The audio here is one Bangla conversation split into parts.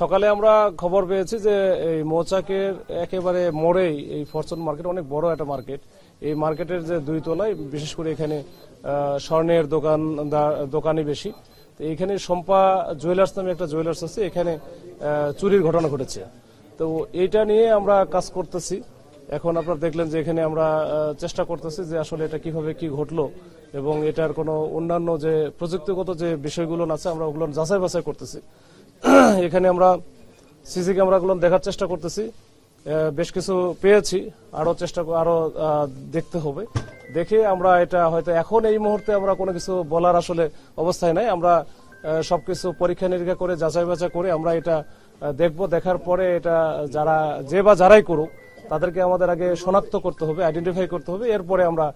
সকালে আমরা খবর পেয়েছি যে এই মৌচাকের একেবারে মোড়েই এই ফরচুন মার্কেট অনেক বড় একটা মার্কেট। এই মার্কেটের যে দুই তলায় বিশেষ করে এখানে স্বর্ণের দোকানই বেশি। তো এখানে শম্পা জুয়েলার্স নামে একটা জুয়েলার্স আছে, এখানে চুরির ঘটনা ঘটেছে। তো এইটা নিয়ে আমরা কাজ করতেছি। এখন আপনারা দেখলেন যে এখানে আমরা চেষ্টা করতেছি যে আসলে এটা কিভাবে কি ঘটলো এবং এটার কোনো অন্যান্য যে প্রযুক্তিগত যে বিষয়গুলো আছে আমরা ওগুলো যাচাই বাছাই করতেছি। এখানে আমরা সিসি ক্যামেরাগুলো দেখার চেষ্টা করতেছি, বেশ কিছু পেয়েছি, আরো দেখতে হবে। দেখে আমরা এটা হয়তো এখন এই মুহূর্তে আমরা কোনো কিছু বলার আসলে অবস্থায় নাই। আমরা সবকিছু পরীক্ষা নিরীক্ষা করে যাচাই বাছাই করে আমরা এটা দেখব। দেখার পরে এটা যারাই করুক তাদেরকে আমাদের আগে শনাক্ত করতে হবে, আইডেন্টিফাই করতে হবে। এরপরে আমরা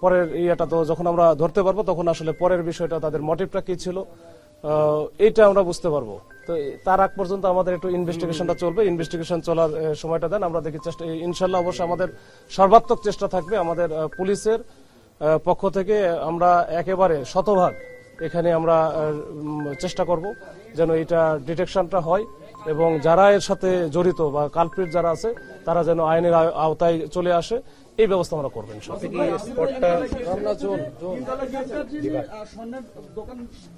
পরের ইয়েটা তো যখন আমরা ধরতে পারবো তখন আসলে পরের বিষয়টা তাদের মোটিভটা কি ছিল এইটা আমরা বুঝতে পারবো। তো তার আগ পর্যন্ত আমাদের একটু ইনভেস্টিগেশনটা চলবে। ইনভেস্টিগেশন চলার সময়টা দেন, আমরা দেখি চেষ্টা ইনশাল্লাহ অবশ্যই আমাদের সর্বাত্মক চেষ্টা থাকবে। আমাদের পুলিশের পক্ষ থেকে আমরা একেবারে শতভাগ এখানে আমরা চেষ্টা করব যেন এটা ডিটেকশনটা হয় এবং যারা এর সাথে জড়িত বা কালপ্রিট যারা আছে তারা যেন আইনের আওতায় চলে আসে, এই ব্যবস্থা আমরা করবেন।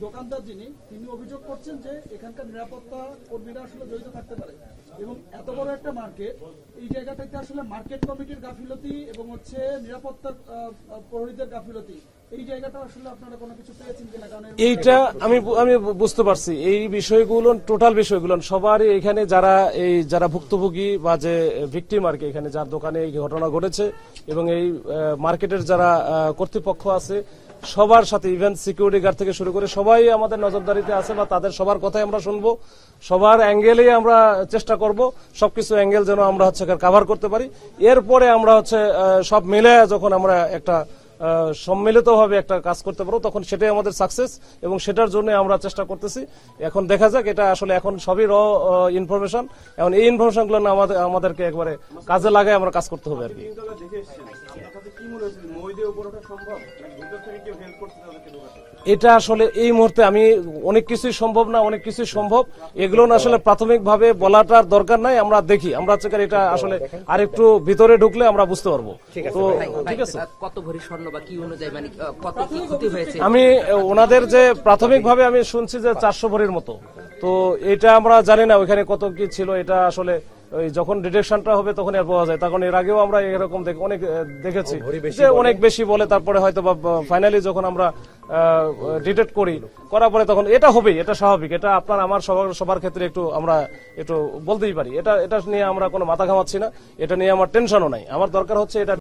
দোকানদার যিনি তিনি অভিযোগ করছেন যে এখানকার নিরাপত্তা কর্মীরা আসলে জড়িত থাকতে পারে এবং এত বড় একটা মার্কেট, এই জায়গাটাতে আসলে মার্কেট কমিটির গাফিলতি এবং হচ্ছে নিরাপত্তার প্রহরীদের গাফিলতি, এই জায়গাটা আসলে আপনারা কোনো কিছু পেয়েছেন কিনা? কারণ এইটা আমি বুঝতে পারছি, এই বিষয়গুলো টোটাল বিষয়গুলো সবারই এখানে যারা ভুক্তভোগী বা যে ভিকটিম আর কি, এখানে যার দোকানে এই ঘটনা ঘটেছে এবং এই মার্কেটের যারা কর্তৃপক্ষ আছে সবার সাথে, ইভেন সিকিউরিটি গার্ড থেকে শুরু করে সবাই আমাদের নজরদারিতে আছে বা তাদের সবার কথাই আমরা শুনবো। সবার অ্যাঙ্গেলেই আমরা চেষ্টা করব সবকিছু অ্যাঙ্গেল যেন আমরা কভার করতে পারি। এরপরে আমরা সব মিলে যখন আমরা একটা সম্মিলিতভাবে একটা কাজ করতে পারবো তখন সেটাই আমাদের সাকসেস এবং সেটার জন্য আমরা চেষ্টা করতেছি। এখন দেখা যাক, এটা আসলে এখন সবই র ইনফরমেশন। এখন এই ইনফরমেশনগুলো আমাদেরকে একবারে কাজে লাগায় আমরা কাজ করতে হবে আর কি। এটা আসলে এই মুহূর্তে আমি অনেক কিছুই সম্ভব না, অনেক কিছুই সম্ভব, এগুলো না আসলে প্রাথমিকভাবে বলাটার দরকার নাই। আমরা দেখি, আমরা এটা আসলে আরেকটু ভিতরে ঢুকলে আমরা বুঝতে পারবো। তো ঠিক আছে, কত ভরি স্বর্ণ বা কি অনুযায়ী মানে কত কি ক্ষতি হয়েছে? আমি ওনাদের যে প্রাথমিকভাবে আমি শুনছি যে 400 ভরির মতো। তো এটা আমরা জানি না ওইখানে কত কি ছিল, এটা আসলে যখন ডিটেকশনটা হবে তখন এর পাওয়া যায়। তখন এর আগেও আমরা এরকম অনেক দেখেছি যে অনেক বেশি বলে, তারপরে হয়তো ফাইনালি যখন আমরা ডিটেক্ট করার পরে তখন এটা হবেই, এটা স্বাভাবিক। এটা আপনার আমার সবার ক্ষেত্রে আমরা একটু বলতেই পারি। এটা নিয়ে আমরা কোনো মাথা ঘামাচ্ছি না, এটা নিয়ে আমার টেনশনও নাই। আমার দরকার হচ্ছে এটা